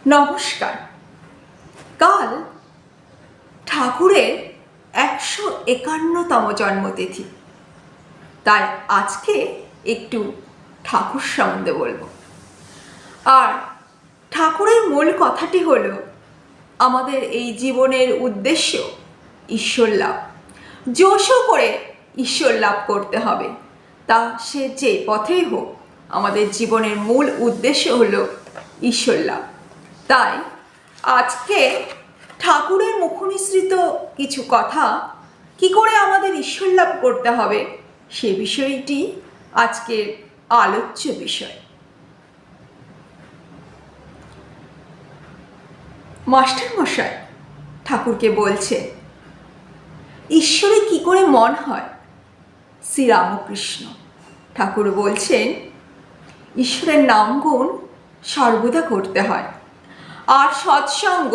নমস্কার। কাল ঠাকুরের 151তম জন্মতিথি, তাই আজকে একটু ঠাকুর সম্বন্ধে বলবো। আর ঠাকুরের মূল কথাটি হলো আমাদের এই জীবনের উদ্দেশ্য ঈশ্বর লাভ। জোশো করে ঈশ্বর লাভ করতে হবে, তা সে যে পথেই হোক, আমাদের জীবনের মূল উদ্দেশ্য হলো ঈশ্বর লাভ। তাই আজকে ঠাকুরের মুখনিসৃত কিছু কথা, কি করে আমাদের ঈশ্বর লাভ করতে হবে, সে বিষয়টি আজকের আলোচ্য বিষয়। মাস্টারমশাই ঠাকুরকে বলছে, ঈশ্বরে কি করে মন হয়? শ্রীরামকৃষ্ণ ঠাকুর বলছেন, ঈশ্বরের নাম গুণ সর্বদা করতে হয়, আর সৎসঙ্গ,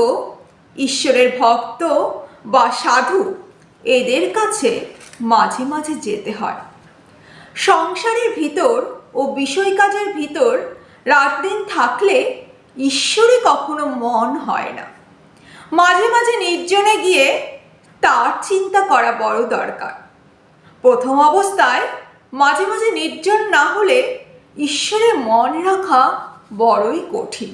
ঈশ্বরের ভক্ত বা সাধু এদের কাছে মাঝে মাঝে যেতে হয়। সংসারের ভিতর ও বিষয় কাজের ভিতর রাত দিন থাকলে ঈশ্বরে কখনো মন হয় না। মাঝে মাঝে নির্জনে গিয়ে তার চিন্তা করা বড় দরকার। প্রথম অবস্থায় মাঝে মাঝে নির্জন না হলে ঈশ্বরে মন রাখা বড়ই কঠিন।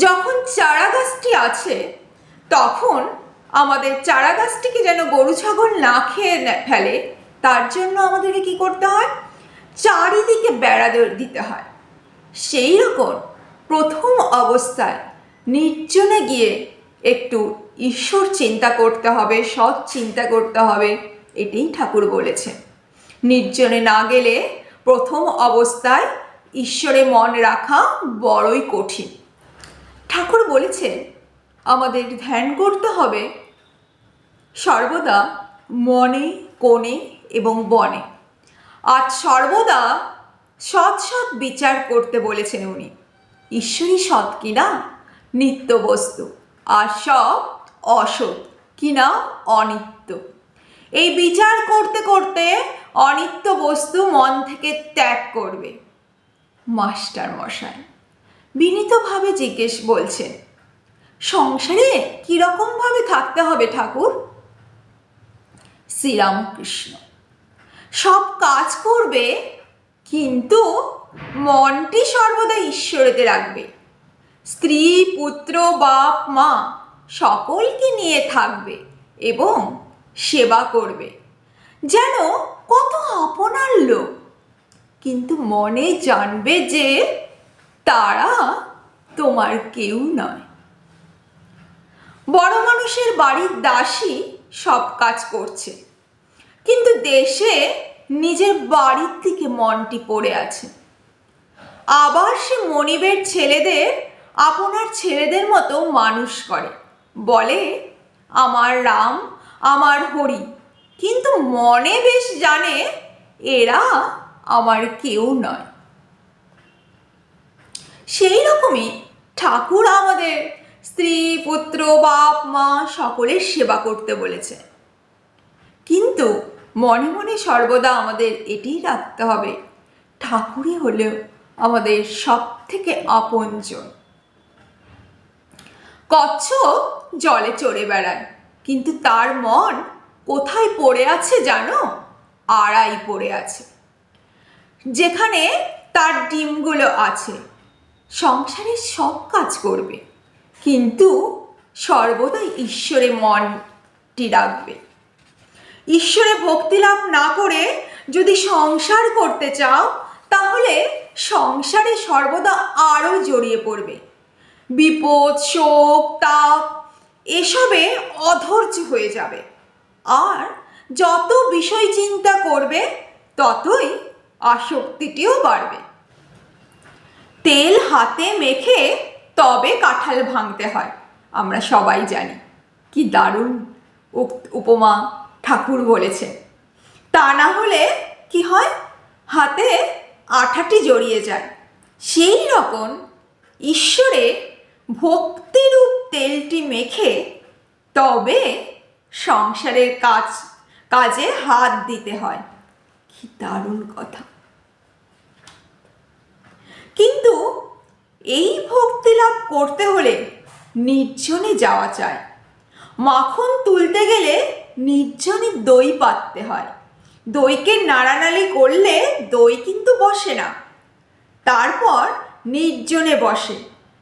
যখন চারা গাছটি আছে, তখন আমাদের চারা গাছটিকে যেন গরু ছাগল না খেয়ে ফেলে, তার জন্য আমাদেরকে কি করতে হয়? চারিদিকে বেড়া দিতে হয়। সেই রকম প্রথম অবস্থায় নির্জনে গিয়ে একটু ঈশ্বর চিন্তা করতে হবে, সৎ চিন্তা করতে হবে, এটাই ঠাকুর বলেছেন। নির্জনে না গেলে প্রথম অবস্থায় ঈশ্বরে মন রাখা বড়ই কঠিন। ঠাকুর বলেছেন আমাদের ধ্যান করতে হবে সর্বদা মনে, কোণে এবং বনে। আজ সর্বদা সৎ সৎ বিচার করতে বলেছেন উনি। ঈশ্বরই সৎ কিনা নিত্য বস্তু, আর সব অসৎ কিনা অনিত্য। এই বিচার করতে করতে অনিত্য বস্তু মন থেকে ত্যাগ করবে। মাস্টার মশাই বিনীতভাবে জিজ্ঞেস বলছেন, সংসারে কিরকম ভাবে থাকতে হবে ঠাকুর? শ্রীরামকৃষ্ণ, সব কাজ করবে, কিন্তু মনটি সর্বদা ঈশ্বরেতে রাখবে। স্ত্রী, পুত্র, বাপ, মা সকলকে নিয়ে থাকবে এবং সেবা করবে, যেন কত আপনার লোক, কিন্তু মনে জানবে যে তারা তোমার কেউ নয়। বড় মানুষের বাড়ির দাসী সব কাজ করছে, কিন্তু দেশে নিজের বাড়ির দিকে মনটি পড়ে আছে। আবার সে মনিবের ছেলেদের আপনার ছেলেদের মতো মানুষ করে, বলে আমার রাম, আমার হরি, কিন্তু মনে বেশ জানে এরা আমার কেউ নয়। সেই রকমই ঠাকুর আমাদের স্ত্রী, পুত্র, বাপ, মা সকলের সেবা করতে বলেছে, কিন্তু মনে মনে সর্বদা আমাদের এটাই রাখতে হবে, ঠাকুরই হলেও আমাদের সব থেকে আপনজন। কচ্ছপ জলে চড়ে বেড়ায়, কিন্তু তার মন কোথায় পড়ে আছে জানো? আড়াই পড়ে আছে, যেখানে তার ডিমগুলো আছে। সংসারের সব কাজ করবে, কিন্তু সর্বদাই ঈশ্বরে মনটি রাখবে। ঈশ্বরে ভক্তি লাভ না করে যদি সংসার করতে চাও, তাহলে সংসারে সর্বদা আরও জড়িয়ে পড়বে। বিপদ, শোক, তাপ এসবে অধৈর্য হয়ে যাবে, আর যত বিষয় চিন্তা করবে ততই আসক্তিটিও বাড়বে। তেল হাতে মেখে তবে কাঁঠাল ভাঙতে হয়, আমরা সবাই জানি। কি দারুণ উপমা ঠাকুর বলেছেন। তা না হলে কি হয়? হাতে আঠাটি জড়িয়ে যায়। সেই রকম ঈশ্বরে ভক্তিরূপ তেলটি মেখে তবে সংসারের কাজে হাত দিতে হয়। কি দারুণ কথা! কিন্তু এই ভক্তি লাভ করতে হলে নির্জনে যাওয়া চাই। মাখন তুলতে গেলে নির্জনে দই পাততে হয়। দইকে নাড়ানাড়ি করলে দই কিন্তু বসে না। তারপর নির্জনে বসে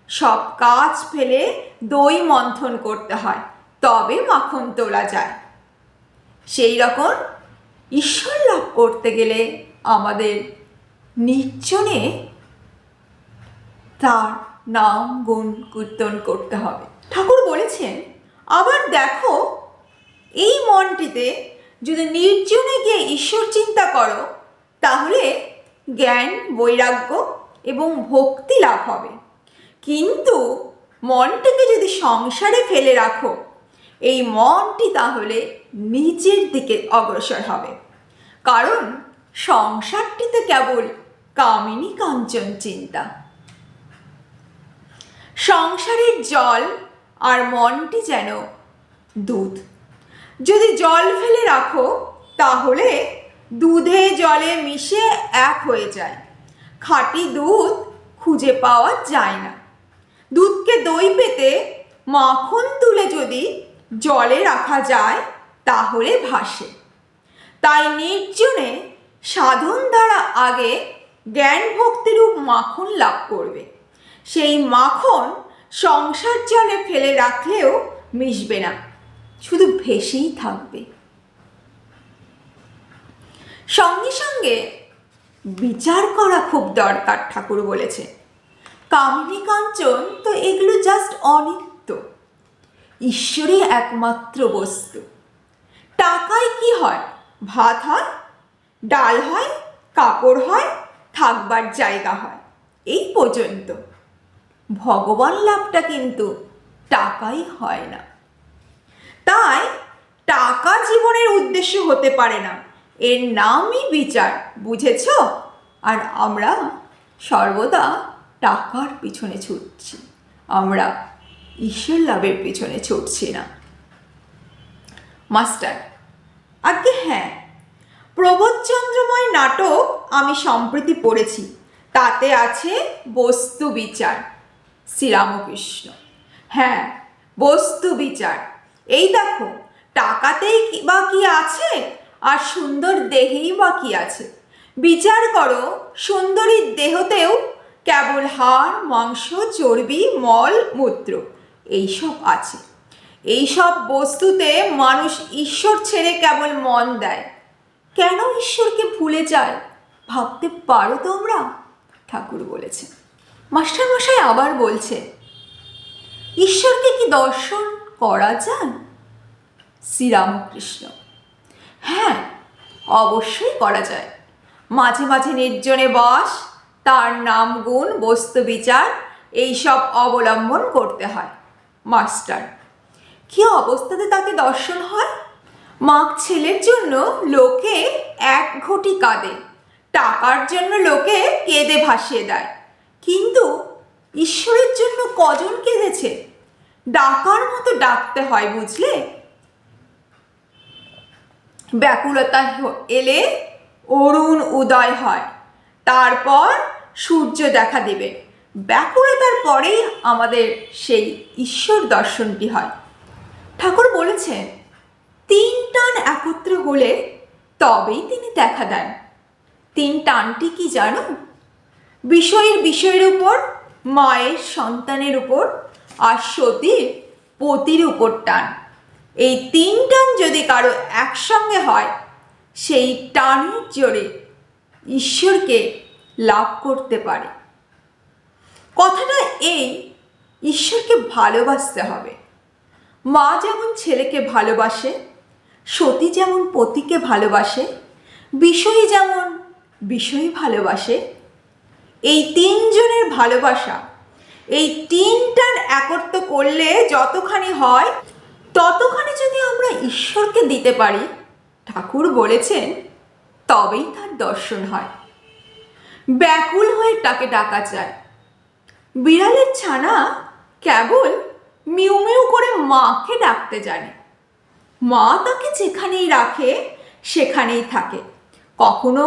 সব কাজ ফেলে দই মন্থন করতে হয়, তবে মাখন তোলা যায়। সেই রকম ঈশ্বর লাভ করতে গেলে আমাদের নির্জনে তার নাম গুণ কীর্তন করতে হবে। ঠাকুর বলেছেন, আবার দেখো এই মনটিতে যদি নির্জনে গিয়ে ঈশ্বর চিন্তা করো তাহলে জ্ঞান, বৈরাগ্য এবং ভক্তি লাভ হবে। কিন্তু মনটিকে যদি সংসারে ফেলে রাখো, এই মনটি তাহলে নিচের দিকে অগ্রসর হবে। কারণ সংসারটিতে কেবল কামিনী কাঞ্চন চিন্তা। সংসারের জল আর মনটি যেন দুধ। যদি জল ফেলে রাখো তাহলে দুধে জলে মিশে এক হয়ে যায়। খাঁটি দুধ খুঁজে পাওয়া যায় না। দুধকে দই পেতে মাখন তুলে যদি জলে রাখা যায় তাহলে ভাসে। তাই নির্জনে সাধন দ্বারা আগে জ্ঞান ভক্তিরূপ মাখন লাভ করবে। সেই মাখন সংসার জলে ফেলে রাখলেও মিশবে না, শুধু ভেসেই থাকবে। সঙ্গে সঙ্গে বিচার করা খুব দরকার। ঠাকুর বলেছে, কামিনী কাঞ্চন তো এগুলো জাস্ট অনিত্য, ঈশ্বরই একমাত্র বস্তু। টাকায় কি হয়? ভাত হয়, ডাল হয়, কাপড় হয়, থাকবার জায়গা হয়, এই পর্যন্ত। ভগবান লাভটা কিন্তু টাকাই হয় না। তাই টাকা জীবনের উদ্দেশ্য হতে পারে না, এর নামই বিচার, বুঝেছ? আর আমরা সর্বদা টাকার পিছনে ছুটছি, আমরা ঈশ্বর লাভের পিছনে ছুটছি না। মাস্টার, আগে হ্যাঁ, প্রবোধচন্দ্রময় নাটক আমি সম্প্রতি পড়েছি, তাতে আছে বস্তু বিচার। শ্রীরামকৃষ্ণ, হ্যাঁ, বস্তু বিচার। এই দেখো, টাকাতেই বা কি আছে, আর সুন্দর দেহেই বা কি আছে? বিচার করো, সুন্দরীর দেহতেও কেবল হাড়, মাংস, চর্বি, মল, মূত্র এইসব আছে। এইসব বস্তুতে মানুষ ঈশ্বর ছেড়ে কেবল মন দেয়। কেন ঈশ্বরকে ভুলে যায় ভাবতে পারো তোমরা? ঠাকুর বলেছে। মাস্টারমশাই আবার বলছে, ঈশ্বরকে কি দর্শন করা যায়? শ্রীরামকৃষ্ণ, হ্যাঁ, অবশ্যই করা যায়। মাঝে মাঝে নির্জনে বাস, তার নাম গুণ, বস্তু বিচার এইসব অবলম্বন করতে হয়। মাস্টার, কি অবস্থাতে তাকে দর্শন হয়? মাক ছেলের জন্য লোকে এক ঘটি কাঁদে, টাকার জন্য লোকে কেঁদে ভাসিয়ে দেয়, কিন্তু ঈশ্বরের জন্য কজন কেঁদেছে? ডাকার মতো ডাকতে হয়, বুঝলে? ব্যাকুলতা এলে অরুণ উদয় হয়, তারপর সূর্য দেখা দেবে। ব্যাকুলতার পরেই আমাদের সেই ঈশ্বর দর্শনটি হয়। ঠাকুর বলেছেন, তিন টান একত্র হলে তবেই তিনি দেখা দেন। তিন টানটি কি জানো? বিষয়ের উপর, মায়ের সন্তানের উপর, আর সতীর পতির উপর টান। এই তিন টান যদি কারো একসঙ্গে হয়, সেই টানের জোরে ঈশ্বরকে লাভ করতে পারে। কথাটা এই, ঈশ্বরকে ভালোবাসতে হবে। মা যেমন ছেলেকে ভালোবাসে, সতী যেমন পতিকে ভালোবাসে, বিষয়ী যেমন বিষয়ী ভালোবাসে, এই তিনজনের ভালোবাসা, এই তিন টান একত্র করলে যতখানি হয়, ততখানি যদি আমরা ঈশ্বরকে দিতে পারি, ঠাকুর বলেছেন, তবেই তার দর্শন হয়। ব্যাকুল হয়ে তাকে ডাকা যায়। বিড়ালের ছানা কেবল মিউ মিউ করে মাকে ডাকতে জানে। মা তাকে যেখানেই রাখে সেখানেই থাকে, কখনো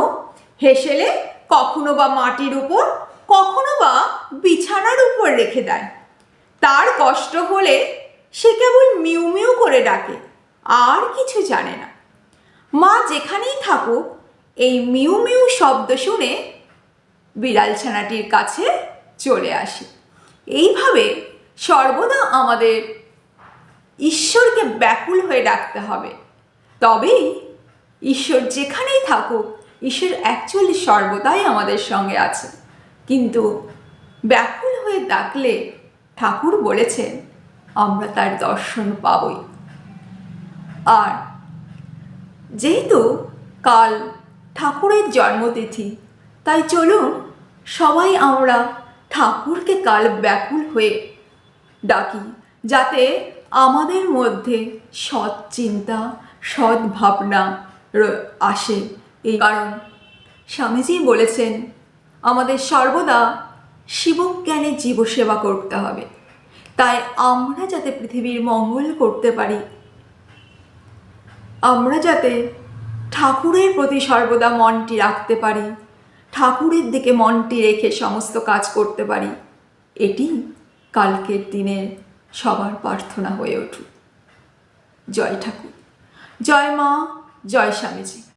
হেসেলে, কখনো বা মাটির উপর, কখনো বা বিছানার উপর রেখে দেয়। তার কষ্ট হলে সে কেবল মিউ মিউ করে ডাকে, আর কিছু জানে না। মা যেখানেই থাকুক এই মিউ মিউ শব্দ শুনে বিড়াল ছানাটির কাছে চলে আসে। এইভাবে সর্বদা আমাদের ঈশ্বরকে ব্যাকুল হয়ে ডাকতে হবে, তবেই ঈশ্বর যেখানেই থাকুক ঈশ্বর অ্যাকচুয়ালি সর্বদাই আমাদের সঙ্গে আছে। কিন্তু ব্যাকুল হয়ে ডাকলে ঠাকুর বলেছেন আমরা তার দর্শন পাবই। আর যেহেতু কাল ঠাকুরের জন্মতিথি, তাই চলুন সবাই আমরা ঠাকুরকে কাল ব্যাকুল হয়ে ডাকি, যাতে আমাদের মধ্যে সৎ চিন্তা সৎ ভাবনা আসে। এই কারণ স্বামীজি বলেছেন আমাদের সর্বদা শিবজ্ঞানে জীবসেবা করতে হবে। তাই আমরা যাতে পৃথিবীর মঙ্গল করতে পারি, আমরা যাতে ঠাকুরের প্রতি সর্বদা মনটি রাখতে পারি, ঠাকুরের দিকে মনটি রেখে সমস্ত কাজ করতে পারি, এটি কালকের দিনের সবার প্রার্থনা হয়ে উঠুক। জয় ঠাকুর, জয় মা, জয় স্বামীজি।